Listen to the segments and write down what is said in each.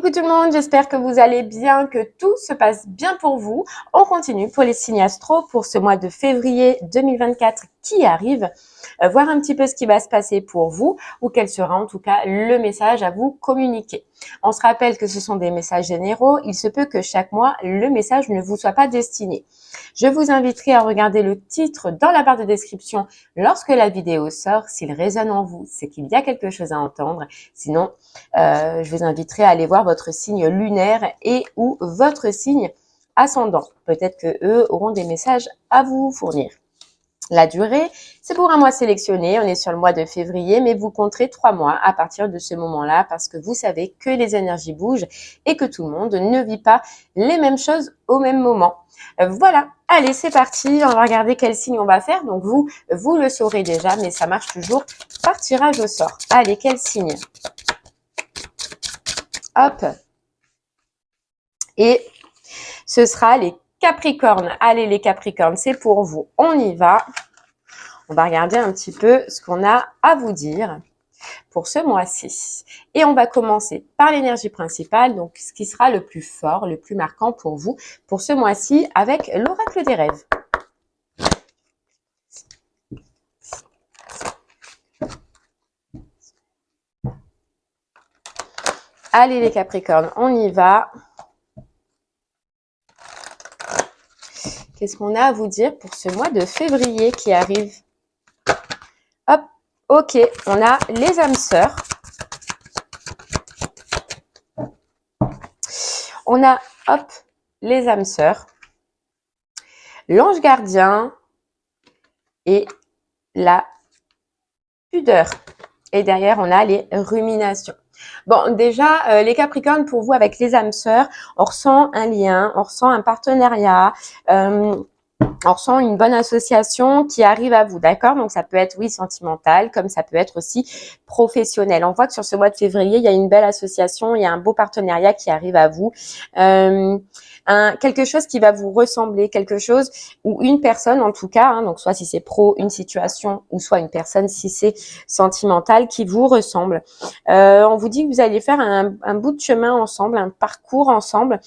Coucou tout le monde, j'espère que vous allez bien, que tout se passe bien pour vous. On continue pour les signes astro pour ce mois de février 2024 qui arrive. Voir un petit peu ce qui va se passer pour vous ou quel sera en tout cas le message à vous communiquer. On se rappelle que ce sont des messages généraux. Il se peut que chaque mois, le message ne vous soit pas destiné. Je vous inviterai à regarder le titre dans la barre de description lorsque la vidéo sort. S'il résonne en vous, c'est qu'il y a quelque chose à entendre. Sinon, je vous inviterai à aller voir votre signe lunaire et ou votre signe ascendant. Peut-être que eux auront des messages à vous fournir. La durée, c'est pour un mois sélectionné. On est sur le mois de février, mais vous compterez 3 mois à partir de ce moment-là parce que vous savez que les énergies bougent et que tout le monde ne vit pas les mêmes choses au même moment. Voilà, allez, c'est parti. On va regarder quel signe on va faire. Donc vous le saurez déjà, mais ça marche toujours par tirage au sort. Allez, quel signe? Hop. Et ce sera les Capricornes. Allez, les Capricornes, c'est pour vous. On y va. On va regarder un petit peu ce qu'on a à vous dire pour ce mois-ci. Et on va commencer par l'énergie principale, donc ce qui sera le plus fort, le plus marquant pour vous pour ce mois-ci avec l'oracle des rêves. Allez les Capricornes, on y va. Qu'est-ce qu'on a à vous dire pour ce mois de février qui arrive? Hop, ok, on a les âmes sœurs. On a, hop, les âmes sœurs, l'ange gardien et la pudeur. Et derrière, on a les ruminations. Bon, déjà, les Capricornes, pour vous, avec les âmes sœurs, on ressent un lien, on ressent un partenariat, on ressent une bonne association qui arrive à vous, d'accord? Donc, ça peut être, oui, sentimental, comme ça peut être aussi professionnel. On voit que sur ce mois de février, il y a une belle association, il y a un beau partenariat qui arrive à vous. Quelque chose qui va vous ressembler, quelque chose ou une personne en tout cas, donc soit si c'est pro, une situation, ou soit une personne si c'est sentimental qui vous ressemble. On vous dit que vous allez faire un bout de chemin ensemble, un parcours ensemble.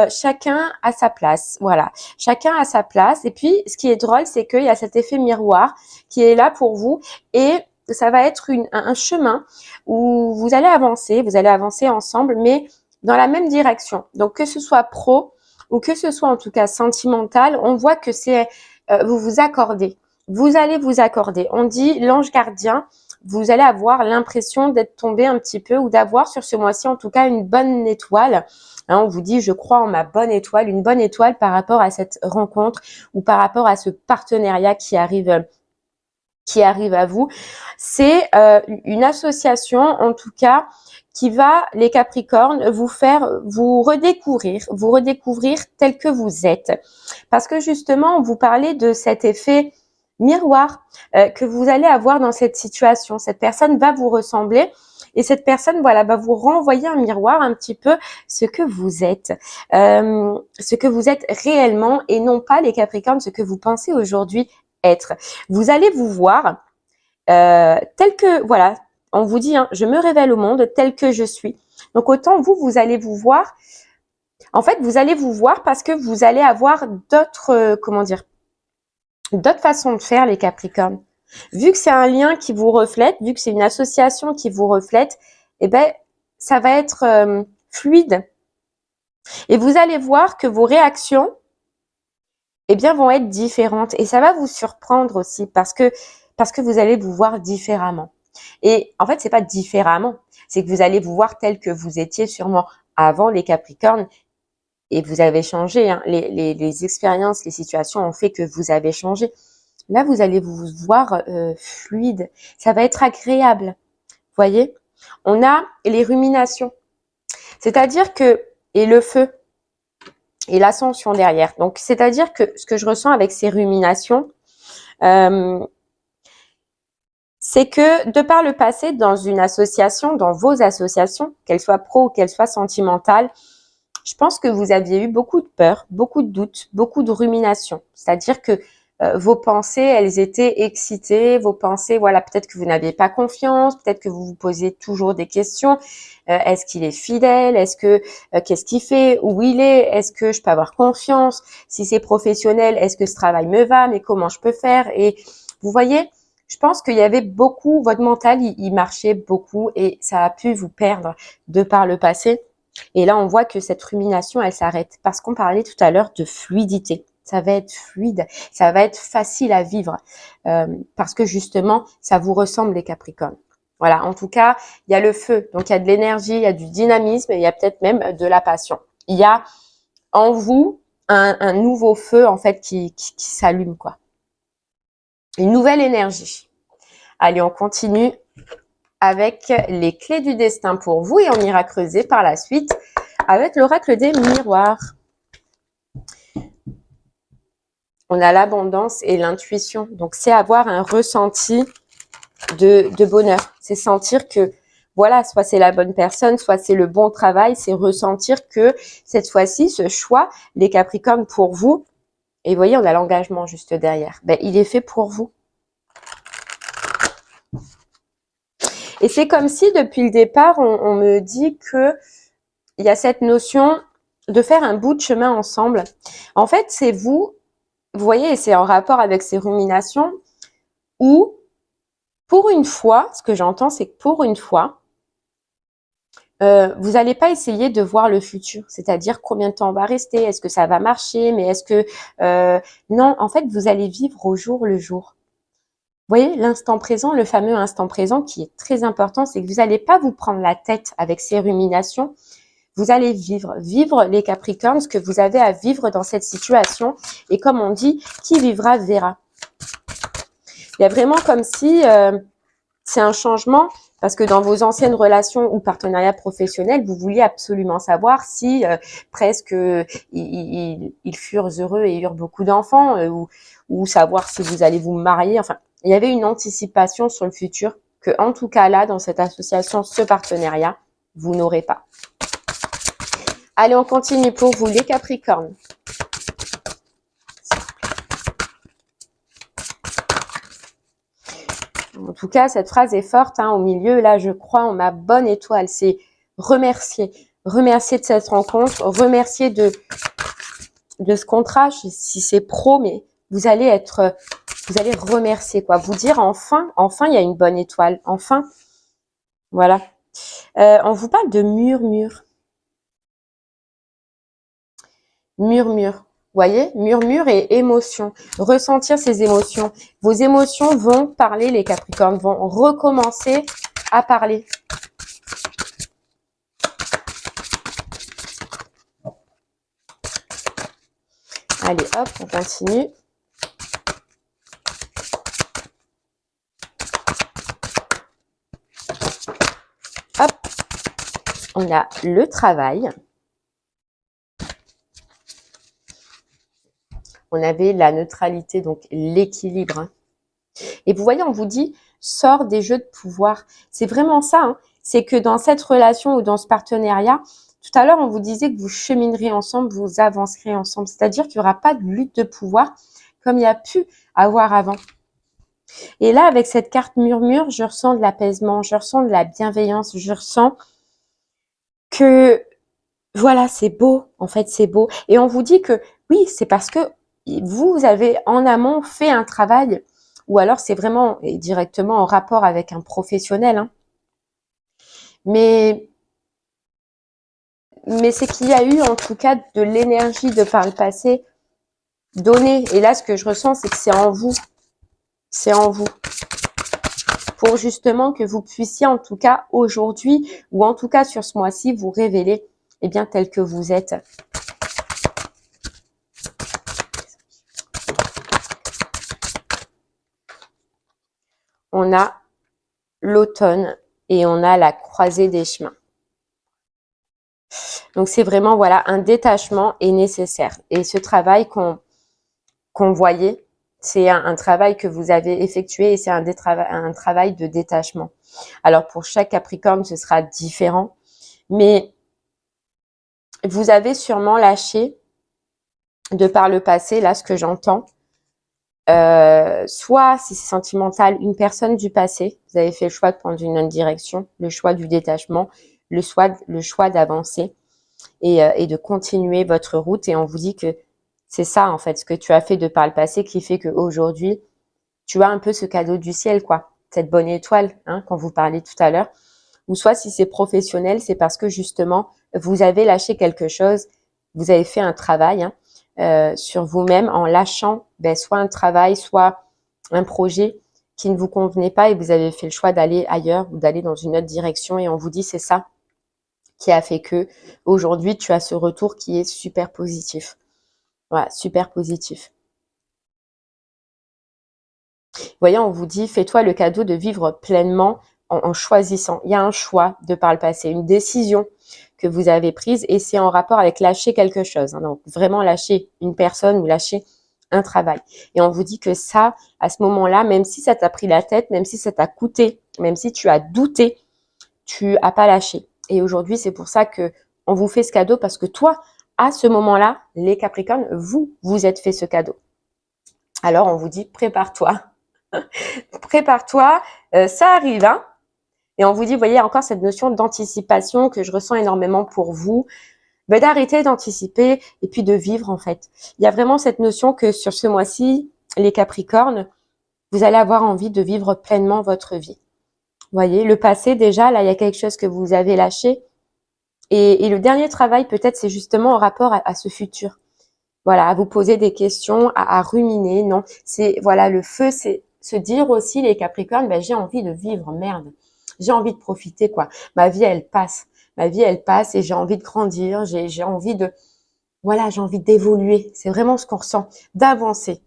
Chacun à sa place, voilà. Chacun à sa place. Et puis, ce qui est drôle, c'est qu'il y a cet effet miroir qui est là pour vous et ça va être un chemin où vous allez avancer ensemble, mais dans la même direction. Donc, que ce soit pro ou que ce soit en tout cas sentimental, on voit que c'est vous vous accordez. Vous allez vous accorder. On dit l'ange gardien. Vous allez avoir l'impression d'être tombé un petit peu ou d'avoir sur ce mois-ci en tout cas une bonne étoile. On vous dit, je crois en ma bonne étoile, une bonne étoile par rapport à cette rencontre ou par rapport à ce partenariat qui arrive à vous. C'est une association, en tout cas, qui va, les Capricornes, vous faire vous redécouvrir tel que vous êtes. Parce que justement, on vous parlait de cet effet miroir que vous allez avoir dans cette situation. Cette personne va vous ressembler et cette personne, voilà, va vous renvoyer un miroir un petit peu ce que vous êtes réellement et non pas les Capricornes, ce que vous pensez aujourd'hui être. Vous allez vous voir tel que, voilà, on vous dit, je me révèle au monde tel que je suis. Donc autant vous allez vous voir, en fait, vous allez vous voir parce que vous allez avoir d'autres, d'autres façons de faire les Capricornes. Vu que c'est un lien qui vous reflète, vu que c'est une association qui vous reflète, eh ben, ça va être fluide. Et vous allez voir que vos réactions, eh bien, vont être différentes. Et ça va vous surprendre aussi parce que vous allez vous voir différemment. Et en fait, c'est pas différemment, c'est que vous allez vous voir tel que vous étiez sûrement avant les Capricornes et vous avez changé. Les expériences, les situations ont fait que vous avez changé. Là, vous allez vous voir fluide. Ça va être agréable. Voyez, on a les ruminations, c'est-à-dire que et le feu et l'ascension derrière. Donc, c'est-à-dire que ce que je ressens avec ces ruminations, c'est que de par le passé, dans une association, dans vos associations, qu'elles soient pro ou qu'elles soient sentimentales, je pense que vous aviez eu beaucoup de peur, beaucoup de doutes, beaucoup de ruminations. C'est-à-dire que vos pensées, elles étaient excitées, vos pensées, voilà, peut-être que vous n'aviez pas confiance, peut-être que vous vous posez toujours des questions. Est-ce qu'il est fidèle? Est-ce que qu'est-ce qu'il fait? Où il est? Est-ce que je peux avoir confiance? Si c'est professionnel, est-ce que ce travail me va? Mais comment je peux faire? Et vous voyez, je pense qu'il y avait beaucoup, votre mental, il marchait beaucoup et ça a pu vous perdre de par le passé. Et là, on voit que cette rumination, elle s'arrête parce qu'on parlait tout à l'heure de fluidité. Ça va être fluide, ça va être facile à vivre parce que justement, ça vous ressemble les Capricornes. Voilà, en tout cas, il y a le feu, donc il y a de l'énergie, il y a du dynamisme et il y a peut-être même de la passion. Il y a en vous un nouveau feu en fait qui s'allume quoi. Une nouvelle énergie. Allez, on continue avec les clés du destin pour vous et on ira creuser par la suite avec l'oracle des miroirs. On a l'abondance et l'intuition. Donc, c'est avoir un ressenti de bonheur. C'est sentir que, voilà, soit c'est la bonne personne, soit c'est le bon travail. C'est ressentir que cette fois-ci, ce choix, les Capricornes pour vous, et vous voyez, on a l'engagement juste derrière. Ben, il est fait pour vous. Et c'est comme si, depuis le départ, on me dit que il y a cette notion de faire un bout de chemin ensemble. En fait, c'est vous voyez, et c'est en rapport avec ces ruminations où, pour une fois, ce que j'entends, c'est que pour une fois, vous n'allez pas essayer de voir le futur, c'est-à-dire combien de temps on va rester, est-ce que ça va marcher, mais est-ce que... non, en fait, vous allez vivre au jour le jour. Vous voyez, l'instant présent, le fameux instant présent qui est très important, c'est que vous n'allez pas vous prendre la tête avec ces ruminations. Vous allez vivre les Capricornes, ce que vous avez à vivre dans cette situation. Et comme on dit, qui vivra verra. Il y a vraiment comme si c'est un changement parce que dans vos anciennes relations ou partenariats professionnels, vous vouliez absolument savoir si presque ils furent heureux et eurent beaucoup d'enfants ou savoir si vous allez vous marier. Enfin, il y avait une anticipation sur le futur que, en tout cas là, dans cette association, ce partenariat, vous n'aurez pas. Allez, on continue pour vous, les Capricornes. En tout cas, cette phrase est forte. Au milieu, là, je crois en ma bonne étoile. C'est remercier. Remercier de cette rencontre. Remercier de ce contrat, si c'est pro, mais vous allez remercier, quoi. Vous dire enfin, il y a une bonne étoile. Enfin, voilà. On vous parle de murmure. Murmure. Vous voyez, murmure et émotion. Ressentir ces émotions. Vos émotions vont parler, les Capricornes vont recommencer à parler. Allez, hop, on continue. Hop, on a le travail. On avait la neutralité, donc l'équilibre. Et vous voyez, on vous dit, sors des jeux de pouvoir. C'est vraiment ça. C'est que dans cette relation ou dans ce partenariat, tout à l'heure, on vous disait que vous cheminerez ensemble, vous avancerez ensemble. C'est-à-dire qu'il n'y aura pas de lutte de pouvoir comme il y a pu avoir avant. Et là, avec cette carte murmure, je ressens de l'apaisement, je ressens de la bienveillance, je ressens que, voilà, c'est beau. En fait, c'est beau. Et on vous dit que, oui, c'est parce que vous avez en amont fait un travail, ou alors c'est vraiment directement en rapport avec un professionnel. Mais c'est qu'il y a eu en tout cas de l'énergie de par le passé donnée. Et là, ce que je ressens, c'est que c'est en vous. C'est en vous. Pour justement que vous puissiez en tout cas aujourd'hui, ou en tout cas sur ce mois-ci, vous révéler bien tel que vous êtes. On a l'automne et on a la croisée des chemins. Donc c'est vraiment, voilà, un détachement est nécessaire. Et ce travail qu'on voyait, c'est un travail que vous avez effectué et c'est un travail de détachement. Alors pour chaque Capricorne, ce sera différent, mais vous avez sûrement lâché, de par le passé, là ce que j'entends, Soit, si c'est sentimental, une personne du passé, vous avez fait le choix de prendre une autre direction, le choix du détachement, le choix d'avancer et de continuer votre route. Et on vous dit que c'est ça, en fait, ce que tu as fait de par le passé qui fait qu'aujourd'hui, tu as un peu ce cadeau du ciel, quoi. Cette bonne étoile, hein, quand vous parliez tout à l'heure. Ou soit, si c'est professionnel, c'est parce que justement, vous avez lâché quelque chose, vous avez fait un travail, hein, sur vous-même en lâchant soit un travail, soit un projet qui ne vous convenait pas et vous avez fait le choix d'aller ailleurs ou d'aller dans une autre direction et on vous dit c'est ça qui a fait que aujourd'hui tu as ce retour qui est super positif. Voilà, super positif. Vous voyez, on vous dit fais-toi le cadeau de vivre pleinement en choisissant. Il y a un choix de par le passé, une décision que vous avez prise et c'est en rapport avec lâcher quelque chose. Hein. Donc vraiment lâcher une personne ou lâcher un travail. Et on vous dit que ça, à ce moment-là, même si ça t'a pris la tête, même si ça t'a coûté, même si tu as douté, tu as pas lâché. Et aujourd'hui, c'est pour ça que on vous fait ce cadeau parce que toi, à ce moment-là, les Capricornes, vous êtes fait ce cadeau. Alors on vous dit prépare-toi, prépare-toi, ça arrive, hein. Et on vous dit, vous voyez, encore cette notion d'anticipation que je ressens énormément pour vous, d'arrêter d'anticiper et puis de vivre en fait. Il y a vraiment cette notion que sur ce mois-ci, les Capricornes, vous allez avoir envie de vivre pleinement votre vie. Vous voyez, le passé déjà, là, il y a quelque chose que vous avez lâché. Et le dernier travail, peut-être, c'est justement en rapport à ce futur. Voilà, à vous poser des questions, à ruminer. Non, c'est voilà, le feu, c'est se dire aussi les Capricornes, j'ai envie de vivre, merde. J'ai envie de profiter, quoi. Ma vie, elle passe. Ma vie, elle passe et j'ai envie de grandir. J'ai envie de, voilà, j'ai envie d'évoluer. C'est vraiment ce qu'on ressent, d'avancer.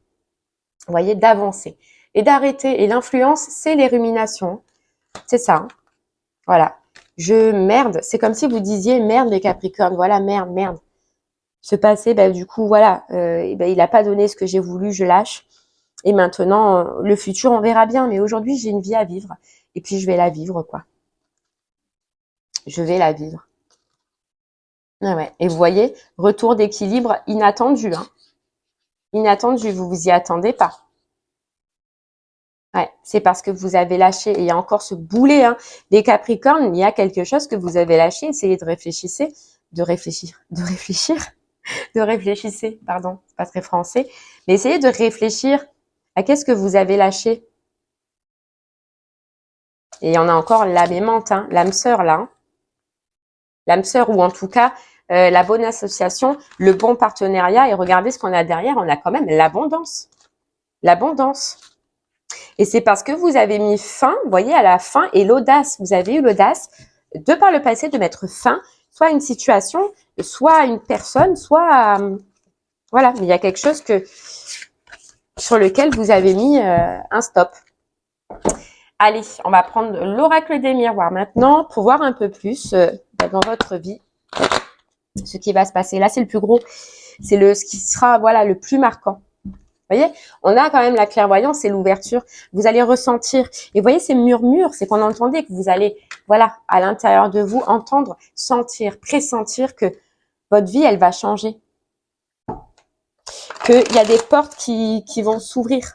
Vous voyez, d'avancer et d'arrêter. Et l'influence, c'est les ruminations. C'est ça. Hein. Voilà. Merde. C'est comme si vous disiez merde les Capricornes. Voilà, merde, merde. Ce passé, du coup, voilà, il a pas donné ce que j'ai voulu, je lâche. Et maintenant, le futur, on verra bien. Mais aujourd'hui, j'ai une vie à vivre. Et puis, je vais la vivre, quoi. Je vais la vivre. Ah ouais. Et vous voyez, retour d'équilibre inattendu. Hein. Inattendu, vous vous y attendez pas. Ouais, c'est parce que vous avez lâché. Et il y a encore ce boulet, hein. Les Capricornes, il y a quelque chose que vous avez lâché. Essayez de réfléchir, pardon, c'est pas très français. Mais essayez de réfléchir à qu'est-ce que vous avez lâché. Et il y en a encore l'âme aimante, hein, l'âme sœur là. Hein. L'âme sœur ou en tout cas la bonne association, le bon partenariat. Et regardez ce qu'on a derrière, on a quand même l'abondance. L'abondance. Et c'est parce que vous avez mis fin, vous voyez, à la fin et l'audace. Vous avez eu l'audace, de par le passé, de mettre fin, soit à une situation, soit à une personne, soit à, voilà. Mais il y a quelque chose sur lequel vous avez mis un stop. Allez, on va prendre l'oracle des miroirs maintenant pour voir un peu plus dans votre vie ce qui va se passer. Là, c'est le plus gros, c'est ce qui sera voilà le plus marquant. Vous voyez, on a quand même la clairvoyance et l'ouverture. Vous allez ressentir. Et vous voyez ces murmures, c'est qu'on entendait que vous allez, voilà, à l'intérieur de vous, entendre, sentir, pressentir que votre vie, elle va changer. Qu'il y a des portes qui vont s'ouvrir.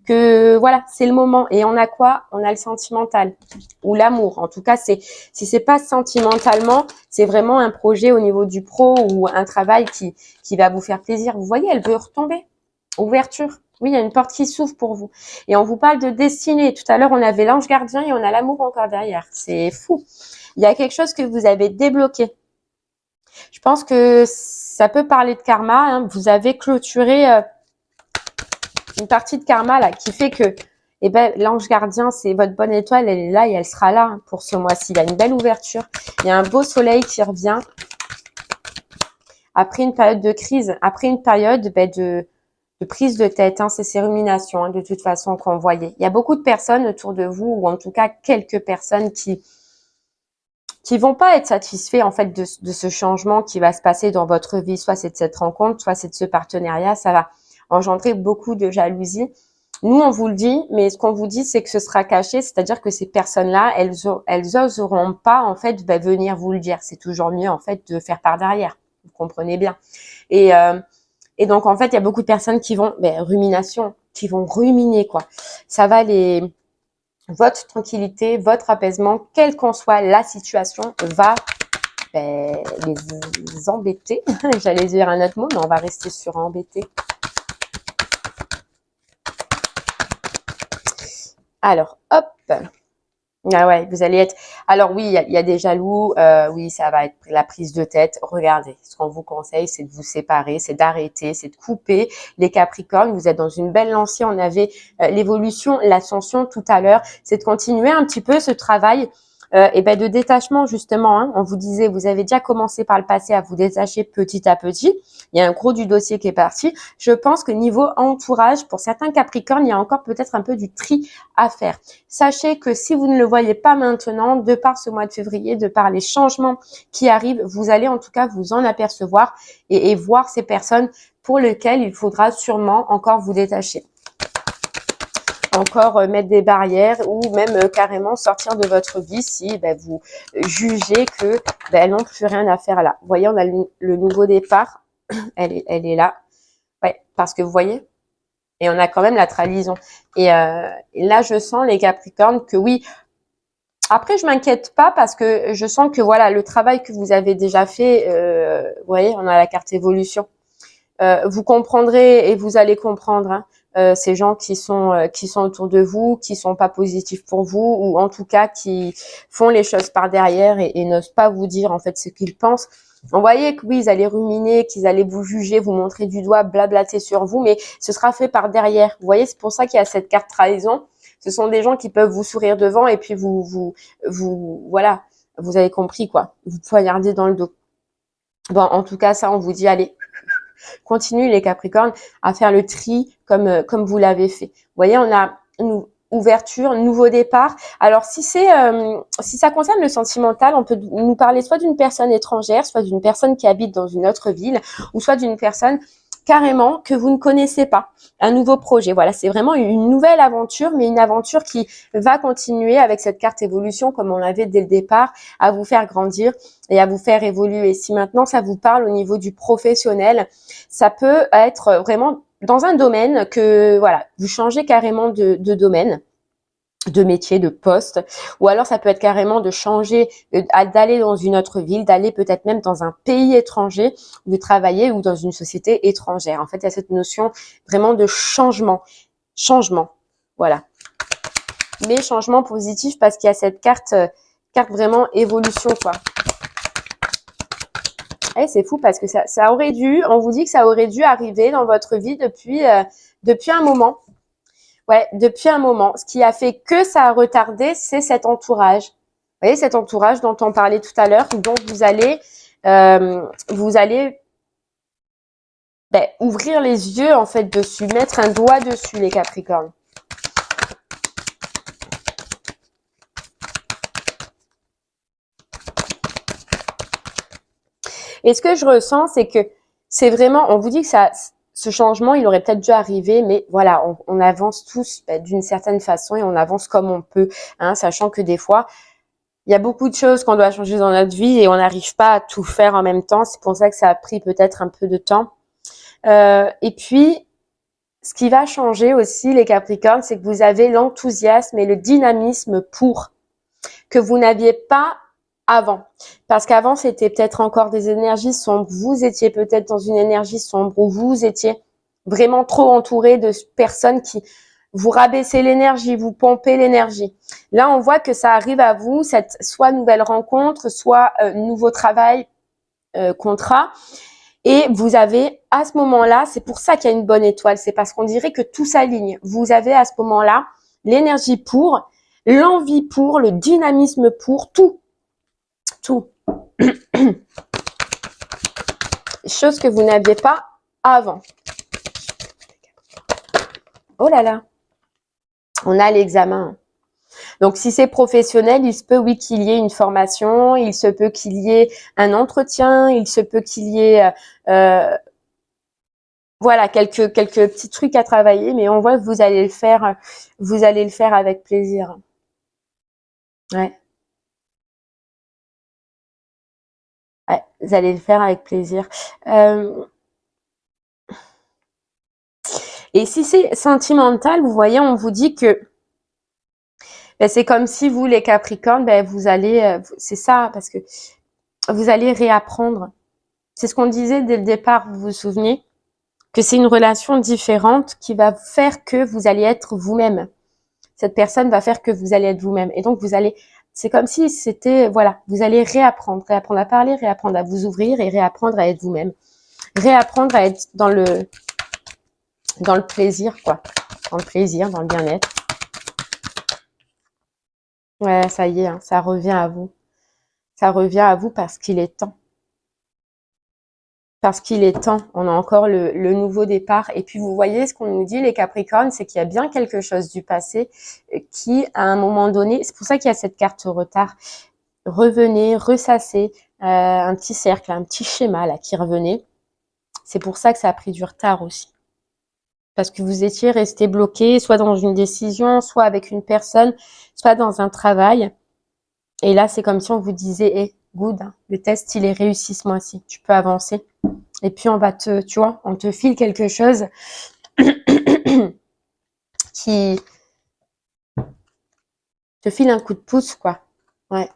Que voilà, c'est le moment. Et on a quoi? On a le sentimental ou l'amour. En tout cas, si c'est pas sentimentalement, c'est vraiment un projet au niveau du pro ou un travail qui va vous faire plaisir. Vous voyez, elle veut retomber. Ouverture. Oui, il y a une porte qui s'ouvre pour vous. Et on vous parle de destinée. Tout à l'heure, on avait l'ange gardien et on a l'amour encore derrière. C'est fou. Il y a quelque chose que vous avez débloqué. Je pense que ça peut parler de karma. Hein. Vous avez clôturé une partie de karma là qui fait que l'ange gardien, c'est votre bonne étoile. Elle est là et elle sera là hein, pour ce mois-ci. Il y a une belle ouverture. Il y a un beau soleil qui revient. Après une période de crise, après une période de prise de tête, hein, c'est ces ruminations hein, de toute façon qu'on voyait. Il y a beaucoup de personnes autour de vous, ou en tout cas quelques personnes qui vont pas être satisfaits en fait de ce changement qui va se passer dans votre vie. Soit c'est de cette rencontre, soit c'est de ce partenariat. Ça va engendrer beaucoup de jalousie. Nous, on vous le dit, mais ce qu'on vous dit, c'est que ce sera caché, c'est-à-dire que ces personnes-là, elles oseront pas en fait venir vous le dire. C'est toujours mieux en fait de faire par derrière. Vous comprenez bien. Et donc, en fait, il y a beaucoup de personnes qui vont, rumination, qui vont ruminer, quoi. Ça va votre tranquillité, votre apaisement, quelle qu'en soit la situation, va les embêter. J'allais dire un autre mot, mais on va rester sur embêter. Alors, hop. Ah ouais, vous allez être. Alors oui, il y a des jaloux. Oui, ça va être la prise de tête. Regardez, ce qu'on vous conseille, c'est de vous séparer, c'est d'arrêter, c'est de couper. Les Capricornes, vous êtes dans une belle lancée. On avait l'évolution, l'ascension tout à l'heure. C'est de continuer un petit peu ce travail. Et ben de détachement justement, hein. On vous disait, vous avez déjà commencé par le passé à vous détacher petit à petit. Il y a un gros du dossier qui est parti. Je pense que niveau entourage, pour certains Capricornes, il y a encore peut-être un peu du tri à faire. Sachez que si vous ne le voyez pas maintenant, de par ce mois de février, de par les changements qui arrivent, vous allez en tout cas vous en apercevoir et voir ces personnes pour lesquelles il faudra sûrement encore vous détacher. Encore mettre des barrières ou même carrément sortir de votre vie si vous jugez que elles n'ont plus rien à faire là. Vous voyez, on a le nouveau départ, elle est là. Ouais, parce que vous voyez, et on a quand même la trahison. Et là, je sens les Capricornes que oui. Après, je m'inquiète pas parce que je sens que voilà, le travail que vous avez déjà fait, vous voyez, on a la carte évolution. Vous comprendrez et vous allez comprendre hein, ces gens qui sont autour de vous, qui sont pas positifs pour vous ou en tout cas qui font les choses par derrière et n'osent pas vous dire en fait ce qu'ils pensent. On voyait que oui, ils allaient ruminer, qu'ils allaient vous juger, vous montrer du doigt, blablater sur vous, mais ce sera fait par derrière. Vous voyez, c'est pour ça qu'il y a cette carte trahison. Ce sont des gens qui peuvent vous sourire devant et puis vous voilà, vous avez compris quoi. Vous poignardez dans le dos. Bon, en tout cas, ça, on vous dit, allez, continue les Capricornes à faire le tri comme vous l'avez fait. Vous voyez, on a une ouverture, nouveau départ. Alors si ça concerne le sentimental, on peut nous parler soit d'une personne étrangère, soit d'une personne qui habite dans une autre ville, ou soit d'une personne carrément que vous ne connaissez pas. Un nouveau projet. Voilà, c'est vraiment une nouvelle aventure, mais une aventure qui va continuer avec cette carte évolution, comme on l'avait dès le départ, à vous faire grandir et à vous faire évoluer. Si maintenant ça vous parle au niveau du professionnel, ça peut être vraiment dans un domaine que, voilà, vous changez carrément de domaine, de métier, de poste, ou alors ça peut être carrément de changer, d'aller dans une autre ville, d'aller peut-être même dans un pays étranger, de travailler ou dans une société étrangère. En fait, il y a cette notion vraiment de changement, voilà. Mais changement positif parce qu'il y a cette carte vraiment évolution, quoi. Eh, c'est fou parce que ça aurait dû, on vous dit que ça aurait dû arriver dans votre vie depuis un moment. Ouais, depuis un moment. Ce qui a fait que ça a retardé, c'est cet entourage. Vous voyez, cet entourage dont on parlait tout à l'heure, dont vous allez ouvrir les yeux en fait dessus, mettre un doigt dessus, les Capricornes. Et ce que je ressens, c'est que c'est vraiment, on vous dit que ce changement, il aurait peut-être dû arriver, mais voilà, on avance tous d'une certaine façon et on avance comme on peut, hein, sachant que des fois, il y a beaucoup de choses qu'on doit changer dans notre vie et on n'arrive pas à tout faire en même temps. C'est pour ça que ça a pris peut-être un peu de temps. Et puis, ce qui va changer aussi, les Capricornes, c'est que vous avez l'enthousiasme et le dynamisme que vous n'aviez pas avant. Parce qu'avant, c'était peut-être encore des énergies sombres. Vous étiez peut-être dans une énergie sombre où vous étiez vraiment trop entouré de personnes qui vous rabaissez l'énergie, vous pompez l'énergie. Là, on voit que ça arrive à vous, cette soit nouvelle rencontre, soit nouveau travail, contrat. Et vous avez, à ce moment-là, c'est pour ça qu'il y a une bonne étoile, c'est parce qu'on dirait que tout s'aligne. Vous avez à ce moment-là l'énergie pour, l'envie pour, le dynamisme pour, tout. Chose que vous n'aviez pas avant. Oh là là, on a l'examen. Donc, si c'est professionnel, il se peut, oui, qu'il y ait une formation, il se peut qu'il y ait un entretien, il se peut qu'il y ait, voilà, quelques petits trucs à travailler, mais on voit que vous allez le faire avec plaisir. Ouais. Ouais, vous allez le faire avec plaisir. Et si c'est sentimental, vous voyez, on vous dit que c'est comme si vous, les Capricornes, vous allez, c'est ça, parce que vous allez réapprendre. C'est ce qu'on disait dès le départ, vous vous souvenez, que c'est une relation différente qui va faire que vous allez être vous-même. Cette personne va faire que vous allez être vous-même. Et donc, c'est comme si c'était, voilà, vous allez réapprendre à parler, réapprendre à vous ouvrir et réapprendre à être vous-même. Réapprendre à être dans le plaisir, quoi. Dans le plaisir, dans le bien-être. Ouais, ça y est, hein, ça revient à vous. Ça revient à vous parce qu'il est temps. Parce qu'il est temps. On a encore le nouveau départ. Et puis, vous voyez, ce qu'on nous dit, les Capricornes, c'est qu'il y a bien quelque chose du passé qui, à un moment donné, c'est pour ça qu'il y a cette carte retard. Revenez, ressassez, un petit cercle, un petit schéma là qui revenait. C'est pour ça que ça a pris du retard aussi. Parce que vous étiez resté bloqué, soit dans une décision, soit avec une personne, soit dans un travail. Et là, c'est comme si on vous disait, hey, good, hein, le test, il est réussi ce mois-ci. Tu peux avancer. Et puis, tu vois, on te file quelque chose qui te file un coup de pouce, quoi. Ouais.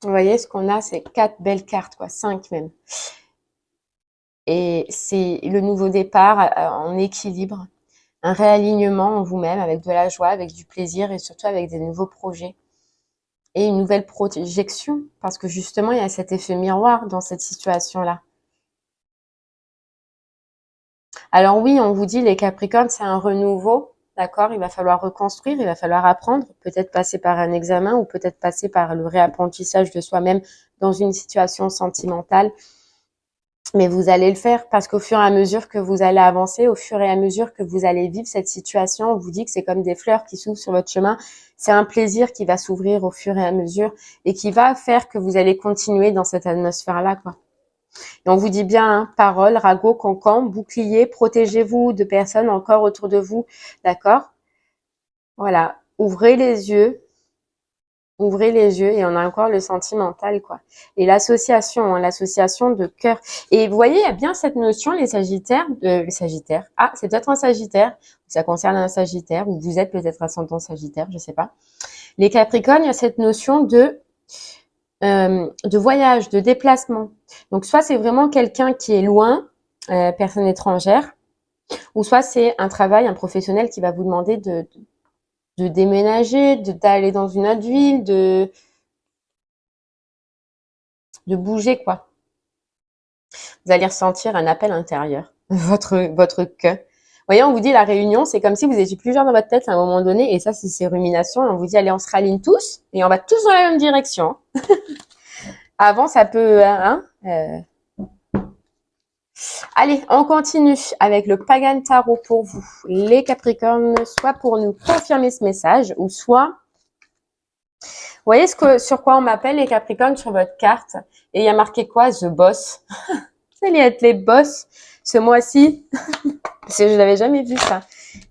Vous voyez, ce qu'on a, c'est 4 belles cartes, quoi, 5 même. Et c'est le nouveau départ en équilibre, un réalignement en vous-même avec de la joie, avec du plaisir et surtout avec des nouveaux projets et une nouvelle projection parce que justement, il y a cet effet miroir dans cette situation-là. Alors oui, on vous dit les Capricornes, c'est un renouveau, d'accord? Il va falloir reconstruire, il va falloir apprendre, peut-être passer par un examen ou peut-être passer par le réapprentissage de soi-même dans une situation sentimentale. Mais vous allez le faire parce qu'au fur et à mesure que vous allez avancer, au fur et à mesure que vous allez vivre cette situation, on vous dit que c'est comme des fleurs qui s'ouvrent sur votre chemin. C'est un plaisir qui va s'ouvrir au fur et à mesure et qui va faire que vous allez continuer dans cette atmosphère-là, quoi. Et on vous dit bien, hein, parole, ragot, cancan, bouclier, protégez-vous de personnes encore autour de vous, d'accord? Voilà, ouvrez les yeux et on a encore le sentimental, quoi. Et l'association, hein, l'association de cœur. Et vous voyez, il y a bien cette notion, les Sagittaires, les Sagittaires. Ah, c'est peut-être un Sagittaire, ça concerne un Sagittaire, ou vous êtes peut-être ascendant Sagittaire, je sais pas. Les Capricornes, il y a cette notion de voyage, de déplacement. Donc, soit c'est vraiment quelqu'un qui est loin, personne étrangère, ou soit c'est un travail, un professionnel qui va vous demander de déménager, d'aller dans une autre ville, de bouger, vous allez ressentir un appel intérieur, votre cœur. Vous voyez, on vous dit la réunion, c'est comme si vous étiez plusieurs dans votre tête à un moment donné, et ça, c'est ces ruminations, et on vous dit, allez, on se raligne tous, et on va tous dans la même direction. Avant, ça peut, Allez, on continue avec le Pagan Tarot pour vous, les Capricornes, soit pour nous confirmer ce message, ou soit, vous voyez sur quoi on m'appelle les Capricornes sur votre carte, et il y a marqué quoi? The Boss. Vous allez être les boss ce mois-ci. Parce que je n'avais jamais vu ça.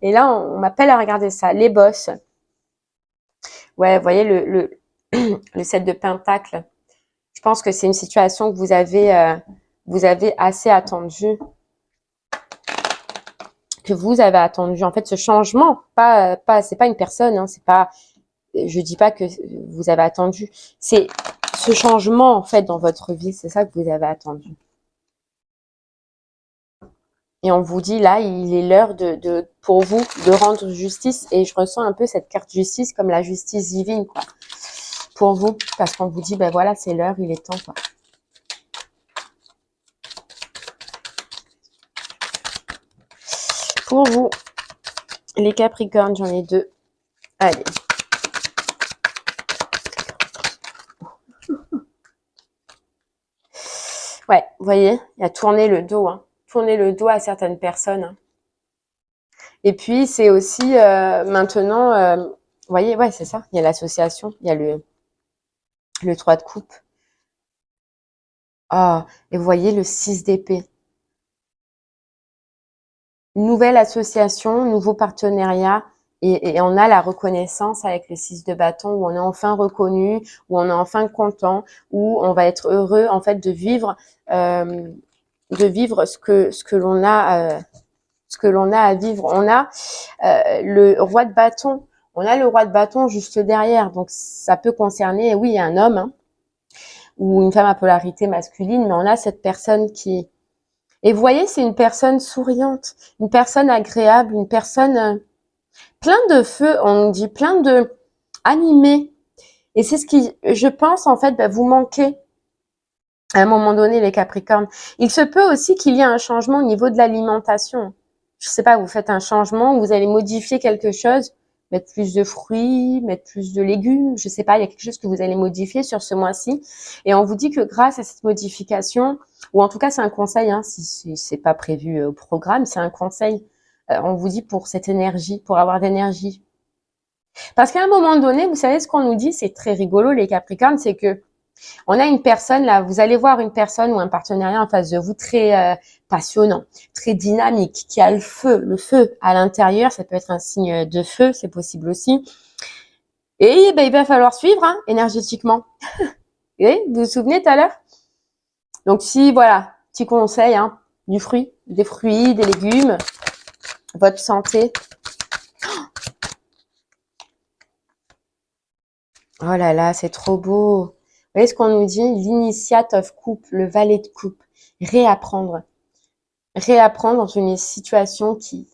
Et là, on m'appelle à regarder ça. Les boss. Ouais, vous voyez le 7 de Pentacle. Je pense que c'est une situation que vous avez assez attendue. Que vous avez attendu. En fait, ce changement, c'est pas une personne, hein, c'est pas, je dis pas que vous avez attendu. C'est ce changement, en fait, dans votre vie. C'est ça que vous avez attendu. Et on vous dit là, il est l'heure pour vous de rendre justice. Et je ressens un peu cette carte justice comme la justice divine, quoi. Pour vous, parce qu'on vous dit, ben voilà, c'est l'heure, il est temps, quoi. Pour vous, les Capricornes, j'en ai 2. Allez. Ouais, vous voyez, il y a tourné le dos, hein. Tourner le dos à certaines personnes, hein. Et puis, c'est aussi maintenant, vous voyez, ouais, c'est ça. Il y a l'association, il y a le 3 de coupe. Ah, et vous voyez le 6 d'épée. Nouvelle association, nouveau partenariat, et on a la reconnaissance avec le 6 de bâton, où on est enfin reconnu, où on est enfin content, où on va être heureux en fait de vivre de vivre ce que l'on a à vivre. On a le roi de bâton. On a le roi de bâton juste derrière. Donc, ça peut concerner, oui, un homme hein, ou une femme à polarité masculine, mais on a cette personne qui... Et vous voyez, c'est une personne souriante, une personne agréable, une personne plein de feu, on nous dit plein de animée. Et c'est ce qui, je pense, en fait, vous manquez à un moment donné, les Capricornes. Il se peut aussi qu'il y ait un changement au niveau de l'alimentation. Je sais pas, vous faites un changement, vous allez modifier quelque chose, mettre plus de fruits, mettre plus de légumes, je sais pas, il y a quelque chose que vous allez modifier sur ce mois-ci. Et on vous dit que grâce à cette modification, ou en tout cas c'est un conseil, hein, si c'est pas prévu au programme, c'est un conseil. On vous dit pour cette énergie, pour avoir d'énergie. Parce qu'à un moment donné, vous savez ce qu'on nous dit, c'est très rigolo les Capricornes, c'est que on a une personne là, vous allez voir une personne ou un partenariat en face de vous très passionnant, très dynamique, qui a le feu à l'intérieur, ça peut être un signe de feu, c'est possible aussi. Et il va falloir suivre hein, énergétiquement. Et vous vous souvenez tout à l'heure? Donc si voilà, petit conseil, hein, des fruits, des légumes, votre santé. Oh là là, c'est trop beau. Vous voyez ce qu'on nous dit? L'initiate of coupe, le valet de coupe. Réapprendre dans une situation qui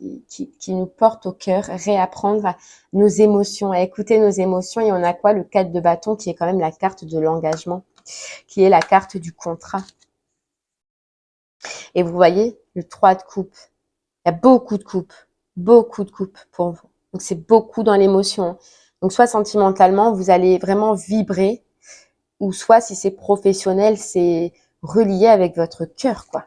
nous porte au cœur, réapprendre à nos émotions, à écouter nos émotions. Et on a quoi? Le 4 de bâton qui est quand même la carte de l'engagement, qui est la carte du contrat. Et vous voyez, le 3 de coupe. Il y a beaucoup de coupes pour vous. Donc c'est beaucoup dans l'émotion. Donc soit sentimentalement, vous allez vraiment vibrer, ou soit si c'est professionnel, c'est relié avec votre cœur, quoi.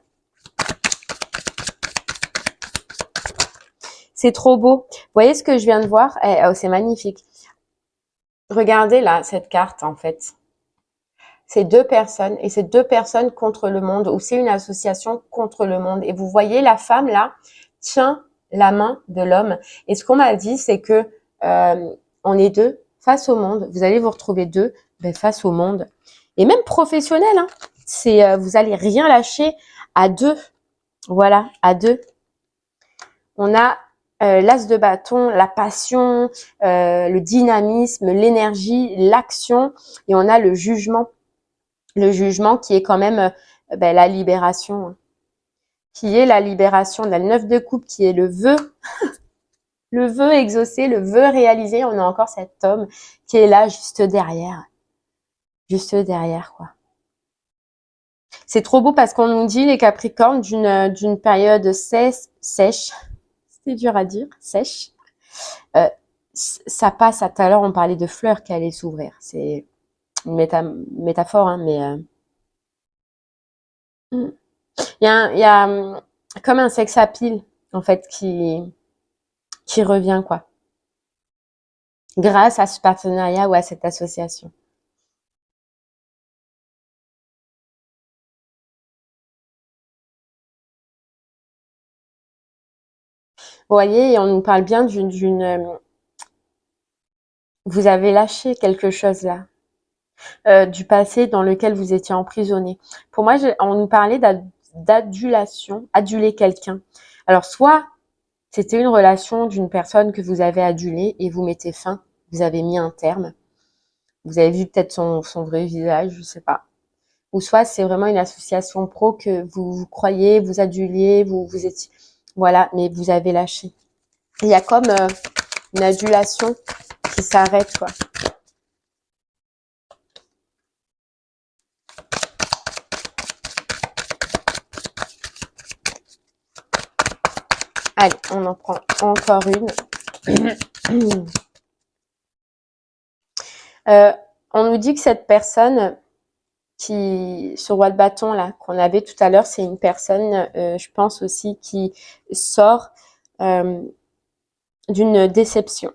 C'est trop beau. Vous voyez ce que je viens de voir? Oh, c'est magnifique. Regardez là, cette carte en fait. C'est deux personnes et c'est deux personnes contre le monde ou c'est une association contre le monde. Et vous voyez la femme là tient la main de l'homme. Et ce qu'on m'a dit, c'est que on est deux face au monde. Vous allez vous retrouver deux face au monde. Et même professionnel, hein. C'est vous allez rien lâcher à deux. Voilà, à deux. On a l'as de bâton, la passion, le dynamisme, l'énergie, l'action, et on a le jugement qui est quand même la libération, hein. Qui est la libération. On a le 9 de coupe qui est le vœu, le vœu exaucé, le vœu réalisé. On a encore cet homme qui est là juste derrière quoi. C'est trop beau parce qu'on nous dit les Capricornes d'une période sèche. C'est dur à dire, sèche. Ça passe à tout à l'heure, on parlait de fleurs qui allaient s'ouvrir. C'est une métaphore, hein, mais il y a comme un sex appeal en fait qui revient quoi, grâce à ce partenariat ou à cette association. Vous voyez, on nous parle bien vous avez lâché quelque chose là, du passé dans lequel vous étiez emprisonné. Pour moi, on nous parlait d'adulation, aduler quelqu'un. Alors soit c'était une relation d'une personne que vous avez adulée et vous mettez fin, vous avez mis un terme. Vous avez vu peut-être son vrai visage, je sais pas. Ou soit c'est vraiment une association pro que vous croyez, vous aduliez, vous étiez, voilà, mais vous avez lâché. Il y a comme une adulation qui s'arrête, quoi. Allez, on en prend encore une. On nous dit que cette personne ce roi de bâton là qu'on avait tout à l'heure, c'est une personne, je pense aussi, qui sort d'une déception.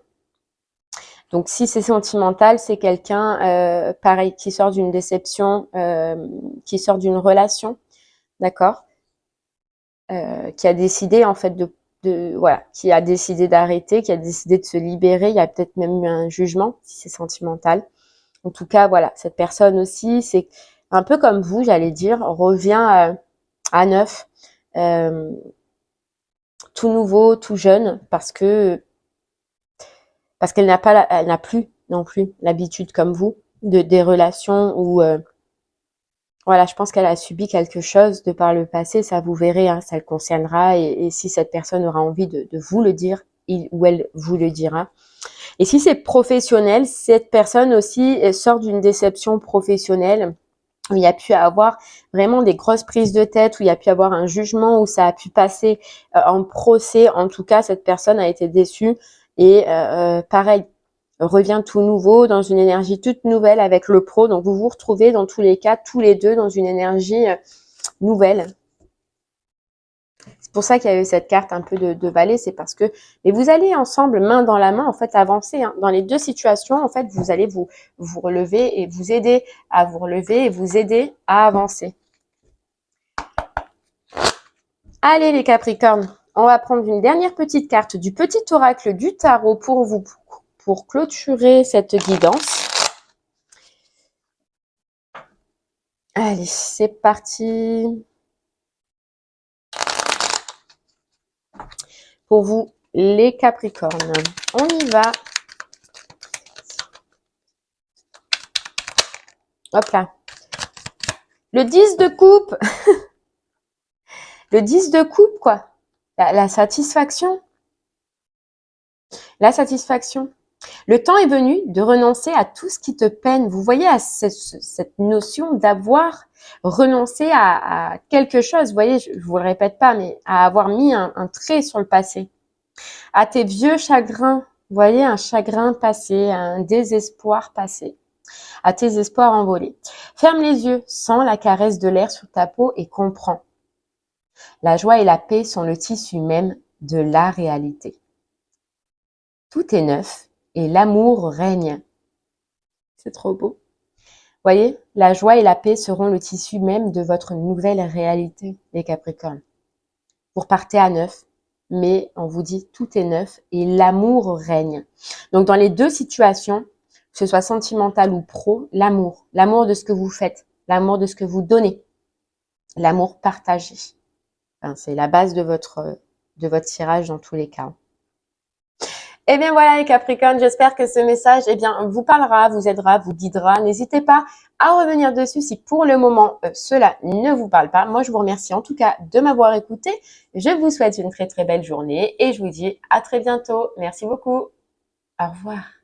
Donc si c'est sentimental, c'est quelqu'un pareil qui sort d'une déception, qui sort d'une relation, d'accord, qui a décidé en fait voilà, qui a décidé d'arrêter, qui a décidé de se libérer. Il y a peut-être même eu un jugement si c'est sentimental. En tout cas, voilà, cette personne aussi, c'est un peu comme vous, j'allais dire, revient à neuf, tout nouveau, tout jeune, parce qu'elle elle n'a plus non plus l'habitude comme vous des relations où voilà, je pense qu'elle a subi quelque chose de par le passé, ça vous verrez, hein, ça le concernera, et si cette personne aura envie de vous le dire, il ou elle vous le dira. Et si c'est professionnel, cette personne aussi sort d'une déception professionnelle, où il y a pu avoir vraiment des grosses prises de tête, où il y a pu avoir un jugement, où ça a pu passer en procès. En tout cas, cette personne a été déçue, et pareil, revient tout nouveau, dans une énergie toute nouvelle avec le pro. Donc, vous vous retrouvez dans tous les cas, tous les deux, dans une énergie nouvelle. C'est pour ça qu'il y a eu cette carte un peu de valet, c'est parce que, mais vous allez ensemble, main dans la main, en fait, avancer, hein. Dans les deux situations, en fait, vous allez vous relever et vous aider à vous relever et vous aider à avancer. Allez, les Capricornes, on va prendre une dernière petite carte du petit oracle du tarot pour vous, pour clôturer cette guidance. Allez, c'est parti. Pour vous, les Capricornes, on y va. Hop là. Le 10 de coupe. Le 10 de coupe, quoi. La satisfaction. La satisfaction. Le temps est venu de renoncer à tout ce qui te peine. Vous voyez à cette notion d'avoir renoncé à quelque chose. Vous voyez, je vous le répète pas, mais à avoir mis un trait sur le passé. À tes vieux chagrins. Vous voyez, un chagrin passé, un désespoir passé. À tes espoirs envolés. Ferme les yeux, sens la caresse de l'air sur ta peau et comprends. La joie et la paix sont le tissu même de la réalité. Tout est neuf et l'amour règne. C'est trop beau. Voyez, la joie et la paix seront le tissu même de votre nouvelle réalité, les Capricornes. Vous repartez à neuf, mais on vous dit tout est neuf et l'amour règne. Donc dans les deux situations, que ce soit sentimental ou pro, l'amour de ce que vous faites, l'amour de ce que vous donnez, l'amour partagé. Enfin, c'est la base de votre tirage dans tous les cas. Et bien voilà les Capricornes, j'espère que ce message vous parlera, vous aidera, vous guidera. N'hésitez pas à revenir dessus si pour le moment cela ne vous parle pas. Moi je vous remercie en tout cas de m'avoir écouté. Je vous souhaite une très très belle journée et je vous dis à très bientôt. Merci beaucoup. Au revoir.